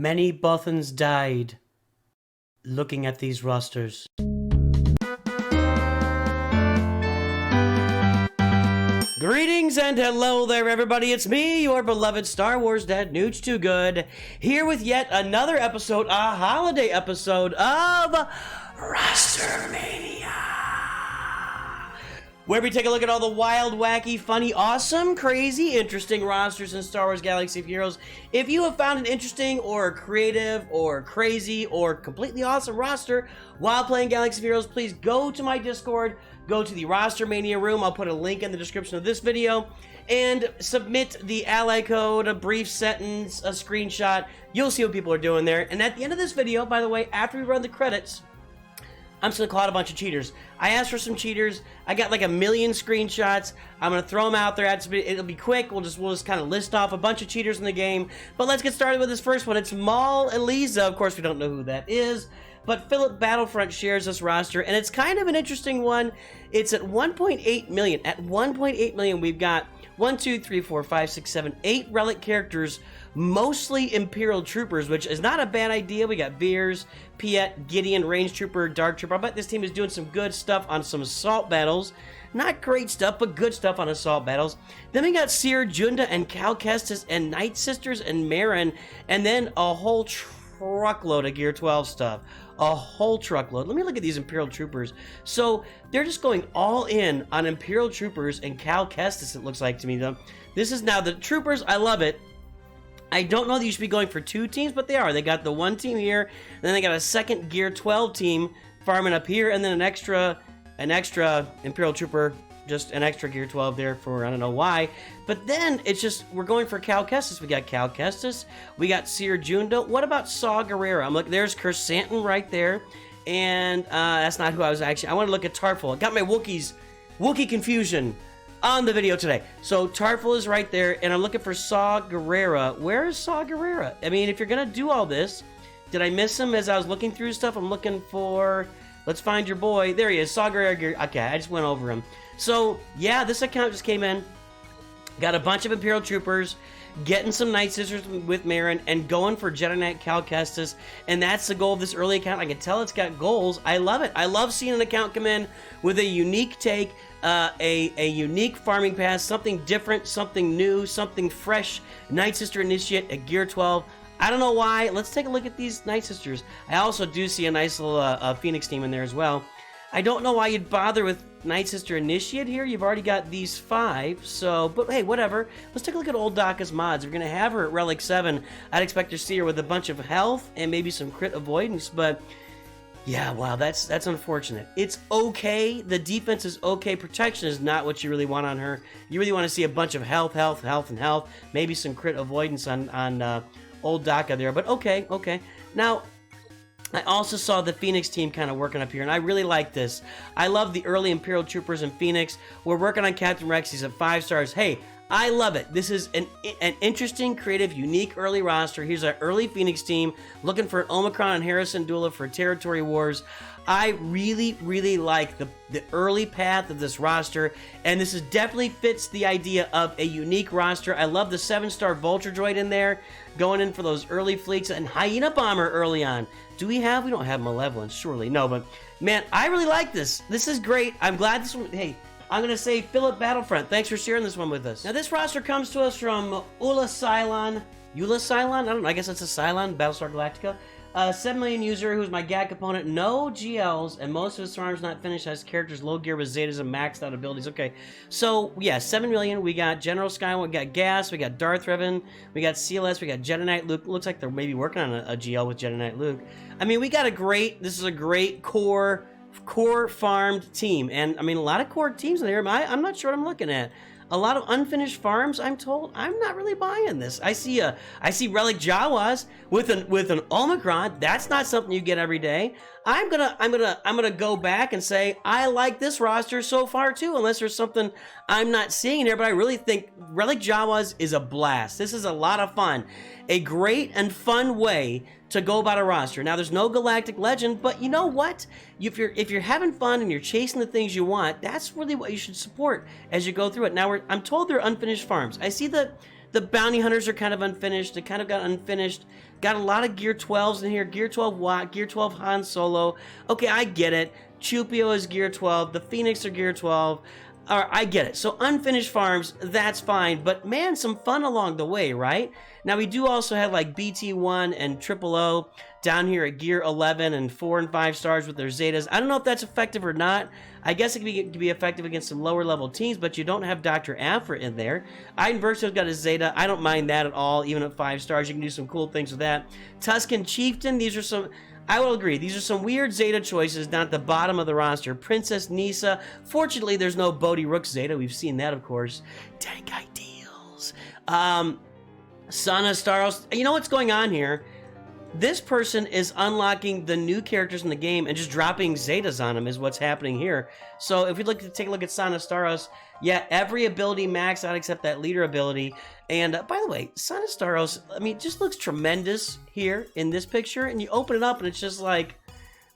Many Bothans died looking at these rosters. Greetings and hello there, everybody. It's me, your beloved Star Wars dad, Nooch Too Good, here with yet another episode, a holiday episode of Roster Mania, where we take a look at all the wild, wacky, funny, awesome, crazy, interesting rosters in Star Wars Galaxy of Heroes. If you have found an interesting or creative or crazy or completely awesome roster while playing Galaxy of Heroes, please go to my Discord, go to the Roster Mania room. I'll put a link in the description of this video, and submit the ally code, a brief sentence, a screenshot. You'll see what people are doing there. And at the end of this video, by the way, after we run the credits, I'm just gonna call out a bunch of cheaters. I asked for some cheaters. I got like 1 million screenshots. I'm gonna throw them out there. It'll be quick. We'll just kind of list off a bunch of cheaters in the game. But let's get started with this first one. It's Maul Eliza. Of course, we don't know who that is. But Philip Battlefront shares this roster, and it's kind of an interesting one. It's at 1.8 million. At 1.8 million, we've got 1, 2, 3, 4, 5, 6, 7, 8 relic characters, mostly Imperial Troopers, which is not a bad idea. We got Veers, Piet, Gideon, Range Trooper, Dark Trooper. I bet this team is doing some good stuff on some assault battles. Not great stuff, but good stuff on assault battles. Then we got Seer, Junda, and Cal Kestis, and Night Sisters, and Marin, and then a whole truckload of Gear 12 stuff. A whole truckload. Let me look at these Imperial Troopers. So they're just going all in on Imperial Troopers and Cal Kestis, it looks like to me, though. This is now the Troopers. I love it. I don't know that you should be going for 2 teams, but they are. They got the 1 team here, and then they got a second Gear 12 team farming up here, and then an extra Imperial Trooper, just an extra Gear 12 there for I don't know why. But then it's just, we're going for Cal Kestis. We got Cal Kestis. We got Seer Junda. What about Saw Gerrera? I'm looking, there's Kersantin right there. And that's not who I was actually, I want to look at Tarful. I got my Wookiee confusion on the video today. So Tarful is right there, and I'm looking for Saw Gerrera. Where is Saw Gerrera? I mean, if you're going to do all this, did I miss him as I was looking through stuff? I'm looking for, let's find your boy. There he is, Saw Gerrera. Okay, I just went over him. So, yeah, this account just came in. Got a bunch of Imperial Troopers, getting some Night Sisters with Marin, and going for Jedi Knight Cal Kestis. And that's the goal of this early account. I can tell it's got goals. I love it. I love seeing an account come in with a unique take, a unique farming pass, something different, something new, something fresh. Night Sister Initiate at Gear 12. I don't know why. Let's take a look at these Night Sisters. I also do see a nice little Phoenix team in there as well. I don't know why you'd bother with Night Sister Initiate here. You've already got these 5, so, but hey, whatever. Let's take a look at Old Daka's mods. If you're going to have her at Relic 7, I'd expect to see her with a bunch of health and maybe some crit avoidance, but yeah, wow, that's unfortunate. It's okay. The defense is okay. Protection is not what you really want on her. You really want to see a bunch of health, and health, maybe some crit avoidance on Old Daka there, but okay. Now, I also saw the Phoenix team kind of working up here, and I really like this. I love the early Imperial Troopers in Phoenix. We're working on Captain Rex. He's at 5 stars. Hey, I love it. This is an interesting, creative, unique early roster. Here's our early Phoenix team looking for an Omicron and Harrison Dula for Territory Wars. I really like the early path of this roster, and this is definitely fits the idea of a unique roster. I love the 7-star Vulture Droid in there, going in for those early fleets, and Hyena Bomber early on. We don't have Malevolence, surely. No, but man, I really like this. This is great. I'm glad this one, hey, I'm going to say Philip Battlefront. Thanks for sharing this one with us. Now, this roster comes to us from Ula Cylon. I don't know, I guess it's a Cylon, Battlestar Galactica. 7 million user, who's my GAT component, no GLs, and most of his farms not finished, has characters low gear with Zetas and maxed out abilities. Okay, so yeah, 7 million, we got General Skywalker, we got Gas, we got Darth Revan, we got CLS, we got Jedi Knight Luke. Looks like they're maybe working on a GL with Jedi Knight Luke. I mean, this is a great core farmed team, and I mean, a lot of core teams in there. I'm not sure what I'm looking at. A lot of unfinished farms, I'm told. I'm not really buying this. I see Relic Jawas with an Omicron. That's not something you get every day. I'm gonna go back and say I like this roster so far too, unless there's something I'm not seeing there. But I really think Relic Jawas is a blast. This is a lot of fun, a great and fun way to go about a roster. Now, there's no Galactic Legend, but you know what? If you're having fun and you're chasing the things you want, that's really what you should support as you go through it. Now, I'm told they're unfinished farms. I see the The bounty hunters are kind of unfinished. They kind of got unfinished. Got a lot of Gear 12s in here. Gear 12 Watt, Gear 12 Han Solo. Okay, I get it. Chupio is Gear 12. The Phoenix are Gear 12. I get it. So unfinished farms, that's fine. But man, some fun along the way, right? Now we do also have like BT1 and Triple O down here at Gear 11 and 4 and 5 stars with their Zetas. I don't know if that's effective or not. I guess it could be effective against some lower level teams, but you don't have Dr. Afra in there. Iden Verso's got a Zeta. I don't mind that at all, even at 5 stars. You can do some cool things with that. Tusken Chieftain, these are some... I will agree. These are some weird Zeta choices down at the bottom of the roster. Princess Nisa. Fortunately, there's no Bodhi Rook Zeta. We've seen that, of course. Tank Ideals. Sana Staros. You know what's going on here? This person is unlocking the new characters in the game and just dropping Zetas on them is what's happening here. So if we take a look at Sana Staros, yeah, every ability maxed out except that leader ability. And by the way, Sana Staros, I mean, just looks tremendous here in this picture. And you open it up and it's just like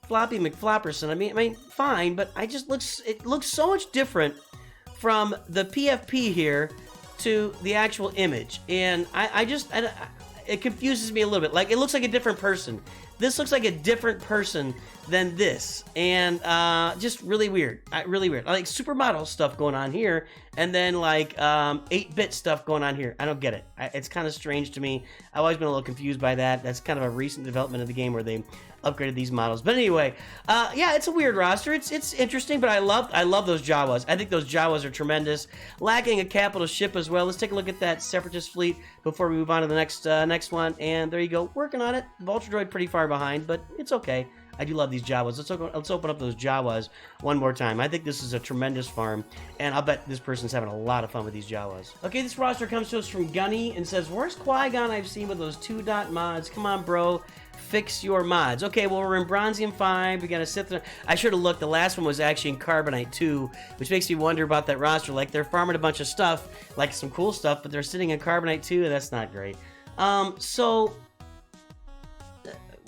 Floppy McFlopperson. I mean, fine, but it looks so much different from the PFP here to the actual image. And it confuses me a little bit. Like, it looks like a different person. This looks like a different person than this. And just really weird. Really weird. Like supermodel stuff going on here. And then like 8-bit stuff going on here. I don't get it. It's kind of strange to me. I've always been a little confused by that. That's kind of a recent development of the game where they upgraded these models. But anyway, yeah, it's a weird roster. It's interesting, but I love those Jawas. I think those Jawas are tremendous. Lacking a capital ship as well. Let's take a look at that Separatist fleet before we move on to the next one. And there you go. Working on it. Vulture Droid pretty far behind, but it's okay. I do love these Jawas. Let's open up those Jawas one more time. I think this is a tremendous farm, and I'll bet this person's having a lot of fun with these Jawas. Okay, this roster comes to us from Gunny and says, "Worst QuiGon I've seen with those 2-dot mods. Come on, bro. Fix your mods." Okay, well, we're in Bronzium 5. We got to sit there. I should have looked. The last one was actually in Carbonite 2, which makes me wonder about that roster. Like, they're farming a bunch of stuff, like some cool stuff, but they're sitting in Carbonite 2, and that's not great. So...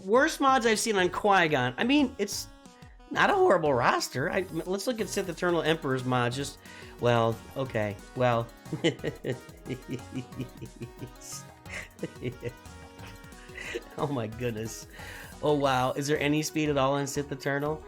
worst mods I've seen on QuiGon. I mean, it's not a horrible roster. Let's look at Sith Eternal Emperor's mods. Just, well, okay. Well. Oh my goodness. Oh wow. Is there any speed at all in Sith Eternal?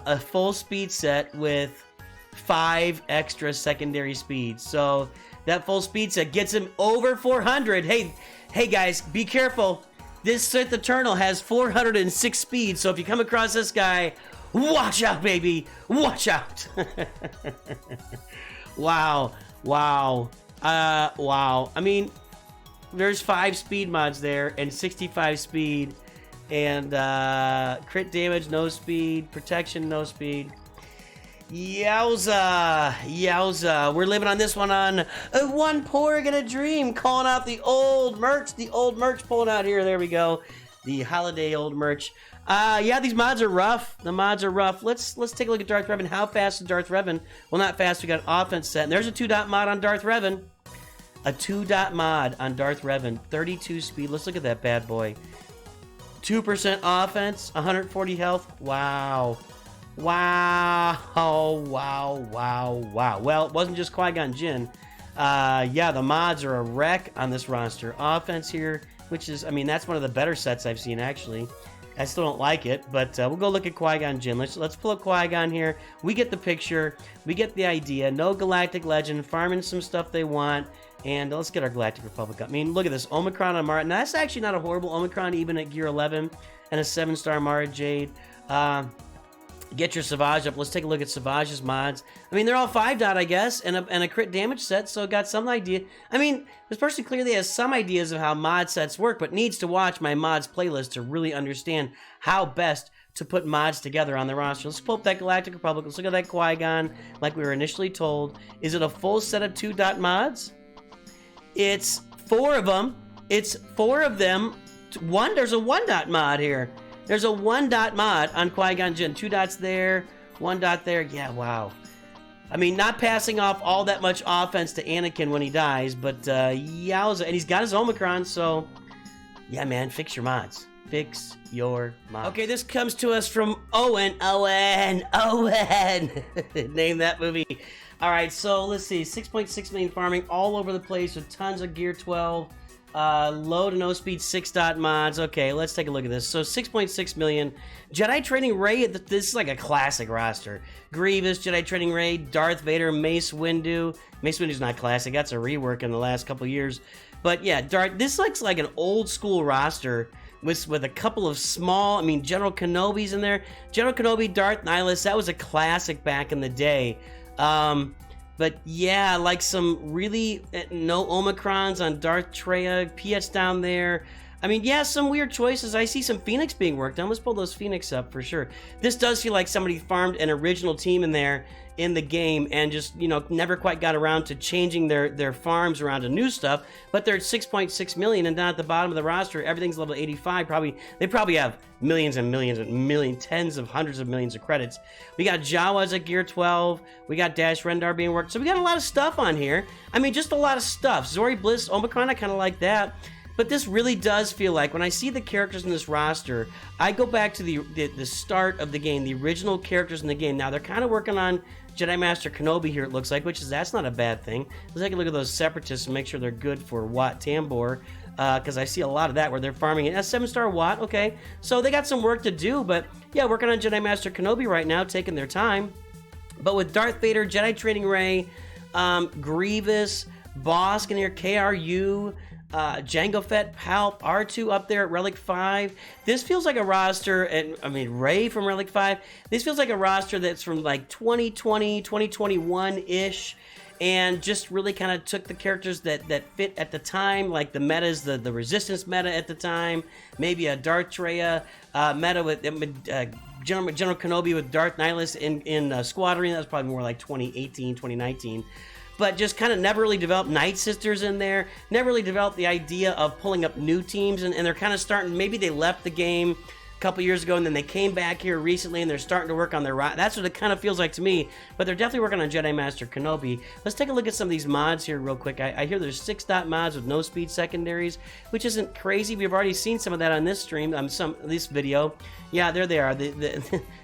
A full speed set with 5 extra secondary speeds. So that full speed set gets him over 400. Hey guys, be careful. This Sith Eternal has 406 speed, so if you come across this guy, watch out, baby! Watch out! Wow. Wow. Wow. I mean, there's 5 speed mods there, and 65 speed, and crit damage, no speed, protection, no speed. Yowza, yowza. We're living on this one on One Porg and a Dream, calling out the old merch pulling out here. There we go. The holiday old merch. Yeah, these mods are rough. The mods are rough. Let's take a look at Darth Revan. How fast is Darth Revan? Well, not fast. We got an offense set. And there's a 2-dot mod on Darth Revan. A 2-dot mod on Darth Revan. 32 speed. Let's look at that bad boy. 2% offense, 140 health. Wow. Wow, wow. Well, it wasn't just Qui-Gon Jinn. Yeah, the mods are a wreck on this roster. Offense here, which is, I mean, that's one of the better sets I've seen, actually. I still don't like it, but we'll go look at Qui-Gon Jinn. Let's pull up Qui-Gon here. We get the picture. We get the idea. No Galactic Legend. Farming some stuff they want. And let's get our Galactic Republic up. I mean, look at this. Omicron on Mara. Now, that's actually not a horrible Omicron, even at Gear 11. And a 7-star Mara Jade. Get your Savage up. Let's take a look at Savage's mods. I mean, they're all 5-dot, I guess, and a crit damage set, so got some idea. I mean, this person clearly has some ideas of how mod sets work, but needs to watch my mods playlist to really understand how best to put mods together on the roster. Let's pull up that Galactic Republic. Let's look at that Qui-Gon, like we were initially told. Is it a full set of 2-dot mods? It's 4 of them. It's 4 of them. There's a 1-dot mod here. There's a 1-dot mod on Qui-Gon Jinn. 2 dots there, 1 dot there. Yeah, wow. I mean, not passing off all that much offense to Anakin when he dies, but yowza. And he's got his Omicron, so yeah, man, fix your mods. Fix your mods. Okay, this comes to us from OwenOwen. Name that movie. All right, so let's see. 6.6 million farming all over the place with tons of Gear 12. Low to no speed 6 dot mods. Okay, let's take a look at this. So 6.6 million. Jedi Training Ray, this is like a classic roster. Grievous, Jedi Training Ray, Darth Vader, Mace Windu. Mace Windu's not classic. That's a rework in the last couple years. But yeah, this looks like an old school roster with a couple of small, I mean, General Kenobi's in there. General Kenobi, Darth Nihilus, that was a classic back in the day. But yeah, like some really no Omicrons on Darth Treya, PS down there. I mean, yeah, some weird choices. I see some Phoenix being worked on. Let's pull those Phoenix up for sure. This does feel like somebody farmed an original team in there in the game and just, you know, never quite got around to changing their farms around to new stuff. But they're at 6.6 million, and down at the bottom of the roster, everything's level 85. They probably have millions and millions and millions, tens of hundreds of millions of credits. We got Jawas at Gear 12. We got Dash Rendar being worked. So we got a lot of stuff on here. I mean, just a lot of stuff. Zori Bliss, Omicron, I kind of like that. But this really does feel like, when I see the characters in this roster, I go back to the start of the game, the original characters in the game. Now, they're kind of working on Jedi Master Kenobi here, it looks like, that's not a bad thing. Let's take a look at those Separatists and make sure they're good for Wat Tambor, because I see a lot of that where they're farming it. 7-star Wat, okay. So they got some work to do, but yeah, working on Jedi Master Kenobi right now, taking their time. But with Darth Vader, Jedi Training Ray, Grievous, Bosk in here, KRU, Jango Fett, Palp, R2 up there at Relic 5. This feels like a roster, and I mean, Ray from Relic 5. This feels like a roster that's from like 2020, 2021-ish, and just really kind of took the characters that fit at the time, like the metas, the Resistance meta at the time, maybe a Darth Treya meta with General Kenobi with Darth Nihilus in Squadron. That was probably more like 2018, 2019. But just kind of never really developed Night Sisters in there, never really developed the idea of pulling up new teams, and they're kind of starting, maybe they left the game a couple years ago, and then they came back here recently, and they're starting to work on their, that's what it kind of feels like to me, but they're definitely working on Jedi Master Kenobi. Let's take a look at some of these mods here real quick. I hear there's 6-dot mods with no speed secondaries, which isn't crazy. We've already seen some of that on this stream, this video. Yeah, there they are.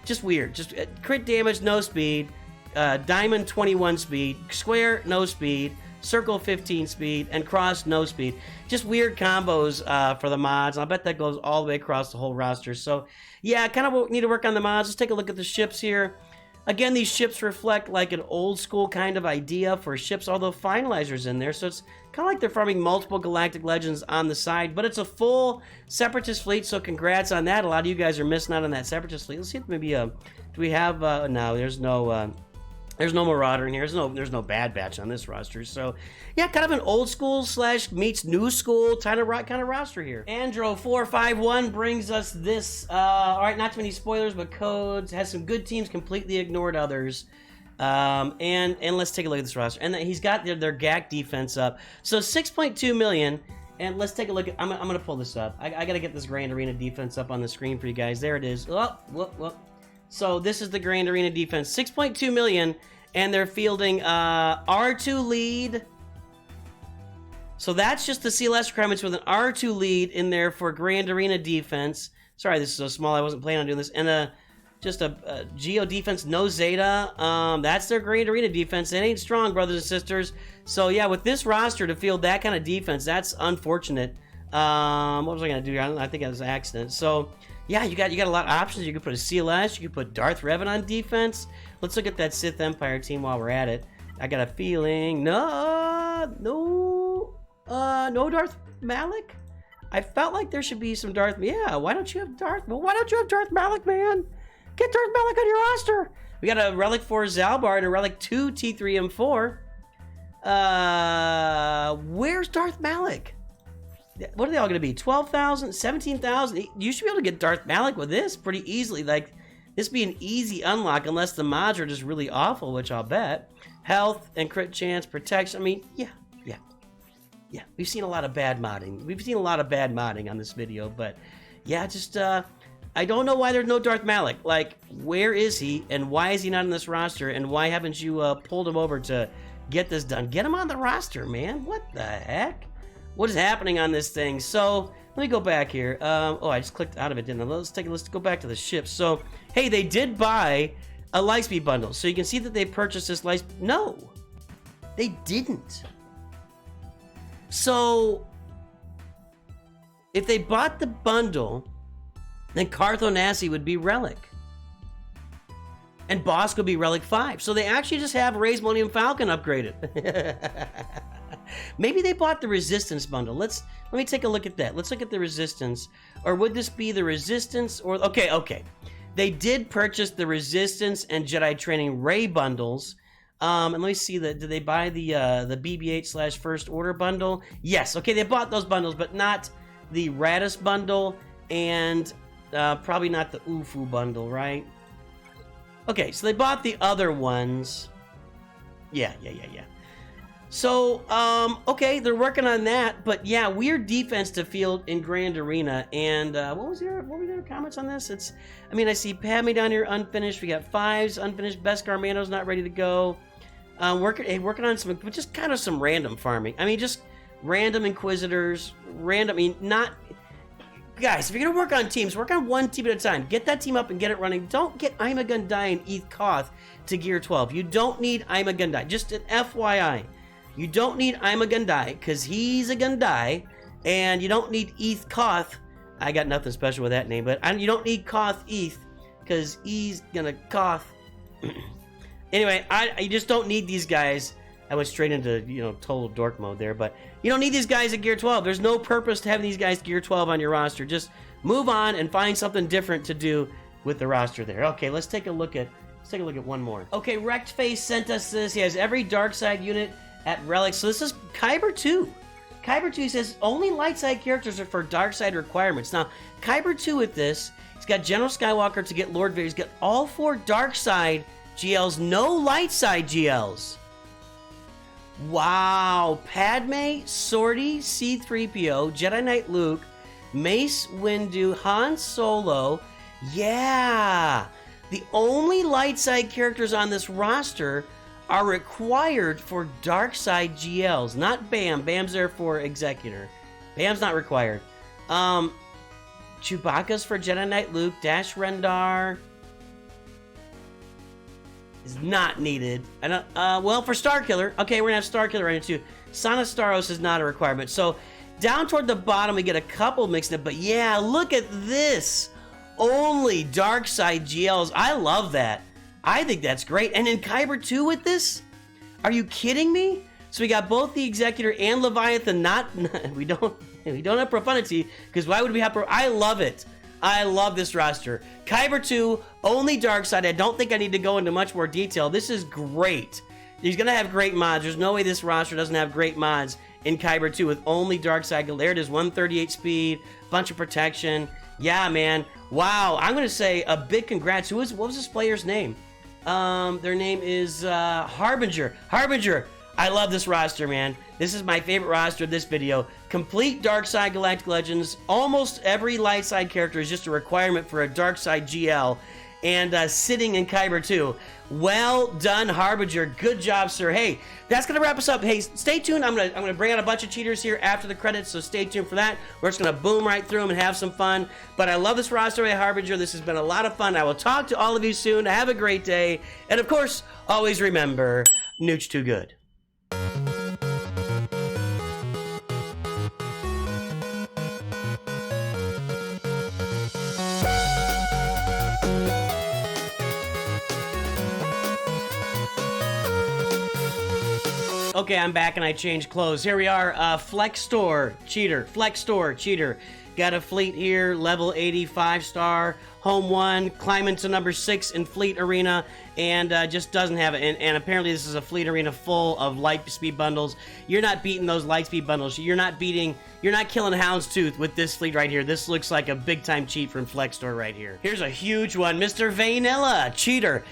Just weird. Just crit damage, no speed. Diamond 21 speed, square no speed, circle 15 speed, and cross no speed. Just weird combos for the mods. I bet that goes all the way across the whole roster. So yeah, kind of need to work on the mods. Let's take a look at the ships here. Again, these ships reflect like an old school kind of idea for ships, although Finalizer's in there. So it's kind of like they're farming multiple Galactic Legends on the side, but it's a full Separatist fleet, so congrats on that. A lot of you guys are missing out on that Separatist fleet. Let's see if maybe, do we have, no, there's no Marauder in here. There's no Bad Batch on this roster. So, yeah, kind of an old school / meets new school kind of roster here. Andro 451 brings us this. All right, not too many spoilers, but codes. Has some good teams, completely ignored others. And let's take a look at this roster. And he's got their GAC defense up. So 6.2 million. And let's take a look at. I'm gonna pull this up. I gotta get this Grand Arena defense up on the screen for you guys. There it is. Oh, whoop. So this is the Grand Arena defense, 6.2 million, and they're fielding R2 lead. So that's just the CLS requirements with an R2 lead in there for Grand Arena defense. Sorry, this is so small, I wasn't planning on doing this. And just a Geo defense, no Zeta. That's their Grand Arena defense. It ain't strong, brothers and sisters. So yeah, with this roster to field that kind of defense, that's unfortunate. What was I gonna do? I think it was an accident. So yeah, you got a lot of options. You could put a CLS, you could put Darth Revan on defense. Let's look at that Sith Empire team while we're at it. I got a feeling no Darth Malik. I felt like there should be some Darth. Yeah, why don't you have Darth? Well, why don't you have Darth Malik, man? Get Darth Malik on your roster. We got a Relic 4 Zalbar and a Relic 2 T3M4. Where's Darth Malik? What are they all going to be? 12,000? 17,000? You should be able to get Darth Malik with this pretty easily. Like, this be an easy unlock unless the mods are just really awful, which I'll bet. Health and crit chance, protection. I mean, yeah. We've seen a lot of bad modding. We've seen a lot of bad modding on this video, but yeah, just, I don't know why there's no Darth Malik. Like, where is he, and why is he not in this roster, and why haven't you pulled him over to get this done? Get him on the roster, man. What the heck? What is happening on this thing? So let me go back here. Oh, I just clicked out of it, didn't I? Let's go back to the ships. So hey, they did buy a Lightspeed bundle. So you can see that they purchased this Lightspeed. No, they didn't. So if they bought the bundle, then Carthonasi would be Relic. And Bosk would be Relic 5. So they actually just have Ray's Millennium Falcon upgraded. Maybe they bought the Resistance bundle. Let me take a look at that. Let's look at the Resistance. Or would this be the Resistance or... Okay. They did purchase the Resistance and Jedi Training Ray bundles. And let me see, did they buy the BB-8 / First Order bundle? Yes, okay, they bought those bundles, but not the Radis bundle and probably not the Ufu bundle, right? Okay, so they bought the other ones. Yeah. So, okay, they're working on that, but yeah, weird defense to field in Grand Arena. And what were your comments on this? I see Padme down here unfinished. We got 5s unfinished. Beskar Mando's not ready to go. Working on some, just kind of some random farming. Just random Inquisitors, not... Guys, if you're gonna work on teams, work on one team at a time. Get that team up and get it running. Don't get Ima Gundai and Eth Koth to Gear 12. You don't need Ima Gundai. Just an FYI. You don't need Ima Gundai, because he's a Gundai, and you don't need Eth Koth. I got nothing special with that name, but you don't need Koth Eth, because he's gonna Koth. Anyway, you just don't need these guys. I went straight into, total dork mode there, but you don't need these guys at Gear 12. There's no purpose to having these guys Gear 12 on your roster. Just move on and find something different to do with the roster there. Okay, let's take a look at one more. Okay, Wrecked Face sent us this. He has every dark side unit at Relic. So this is Kyber 2. Kyber 2 says only light side characters are for dark side requirements. Now, Kyber 2 with this, he's got General Skywalker to get Lord Vader. He's got all 4 dark side GLs, no light side GLs. Wow, Padme, Sortie, C-3PO, Jedi Knight Luke, Mace Windu, Han Solo. Yeah, the only light side characters on this roster are required for dark side GLs, not Bam. Bam's there for Executor. Bam's not required. Chewbacca's for Jedi Knight Luke, Dash Rendar is not needed. Well, for Starkiller, okay, we're gonna have Starkiller right here too. Sana Staros is not a requirement. So down toward the bottom, we get a couple mixed up, but yeah, look at this. Only dark side GLs. I love that. I think that's great. And in Kyber 2 with this? Are you kidding me? So we got both the Executor and Leviathan. We don't have Profundity, because why would we have I love it. I love this roster. Kyber 2, only dark side. I don't think I need to go into much more detail. This is great. He's going to have great mods. There's no way this roster doesn't have great mods in Kyber 2 with only dark side. There it is, 138 speed, bunch of protection. Yeah, man. Wow. I'm going to say a big congrats. What was this player's name? Their name is Harbinger. Harbinger. I love this roster, man. This is my favorite roster of this video. Complete Dark Side Galactic Legends. Almost every light side character is just a requirement for a Dark Side GL. And sitting in Kyber 2. Well done, Harbinger. Good job, sir. Hey, that's going to wrap us up. Hey, stay tuned. I'm gonna bring out a bunch of cheaters here after the credits, so stay tuned for that. We're just going to boom right through them and have some fun. But I love this roster by Harbinger. This has been a lot of fun. I will talk to all of you soon. Have a great day. And, of course, always remember, Nooch too good. Okay, I'm back and I changed clothes. Here we are, Flex Store Cheater. Flex Store Cheater. Got a fleet here, level 80, 5-star, home 1, climbing to number 6 in Fleet Arena, and just doesn't have it. And apparently this is a Fleet Arena full of light speed bundles. You're not beating those light speed bundles. You're not killing Houndstooth with this fleet right here. This looks like a big-time cheat from Flex Store right here. Here's a huge one, Mr. Vanilla Cheater.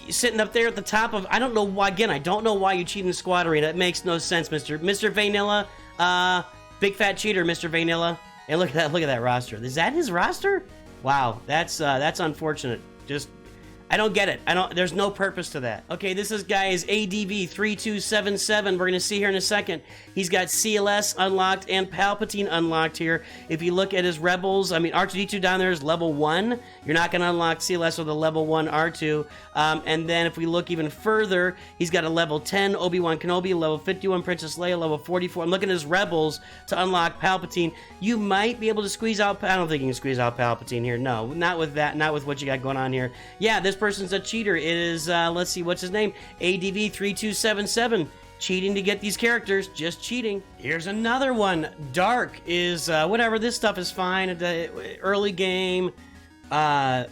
Sitting up there at the top of, I don't know why, again, I don't know why you cheat in Squad Arena. It makes no sense, Mr. Vanilla. Big fat cheater, Mr. Vanilla. And look at that roster. Is that his roster? Wow, that's unfortunate. Just, I don't get it. There's no purpose to that. Okay, this is guy's ADV3277. We're going to see here in a second. He's got CLS unlocked and Palpatine unlocked here. If you look at his Rebels, I mean, R2-D2 down there is level 1. You're not going to unlock CLS with a level 1 R2. And then if we look even further, he's got a level 10 Obi-Wan Kenobi, a level 51 Princess Leia, level 44. I'm looking at his Rebels to unlock Palpatine. You might be able to squeeze out... I don't think you can squeeze out Palpatine here. No, not with that. Not with what you got going on here. Yeah, this person's a cheater. It is, let's see, what's his name? ADV3277. Cheating to get these characters, just cheating. Here's another one. Dark is, whatever, this stuff is fine. Early game,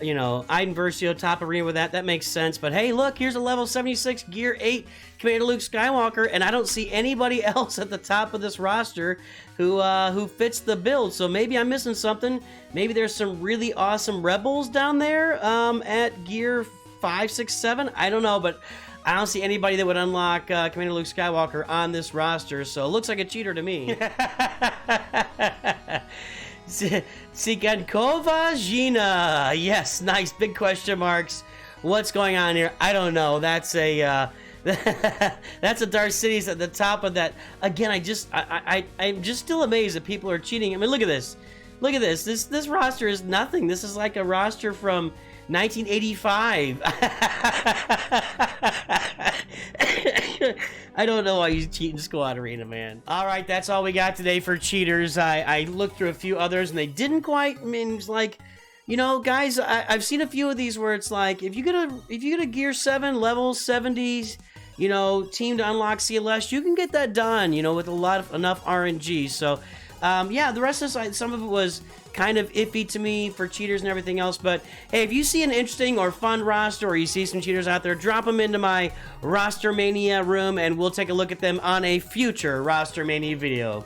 you know, Iden Versio, top arena with that makes sense. But hey, look, here's a level 76, Gear 8, Commander Luke Skywalker, and I don't see anybody else at the top of this roster who fits the build. So maybe I'm missing something. Maybe there's some really awesome Rebels down there at Gear 5, 6, 7. I don't know, but I don't see anybody that would unlock Commander Luke Skywalker on this roster, so it looks like a cheater to me. Sikankova Gina. Yes, nice. Big question marks. What's going on here? I don't know. That's a that's a Dark Cities at the top of that. Again, I'm just still amazed that people are cheating. I mean, look at this. Look at this. This roster is nothing. This is like a roster from 1985. I don't know why you cheat in Squad Arena, man. All right, that's all we got today for cheaters. I looked through a few others and they didn't quite. I mean, it's like, you know, guys, I've seen a few of these where it's like, if you get a Gear 7 level 70s, you know, team to unlock CLS, you can get that done, you know, with enough RNG. So, yeah, the rest of some of it was kind of iffy to me for cheaters and everything else, but hey, if you see an interesting or fun roster or you see some cheaters out there, drop them into my Roster Mania room and we'll take a look at them on a future Roster Mania video.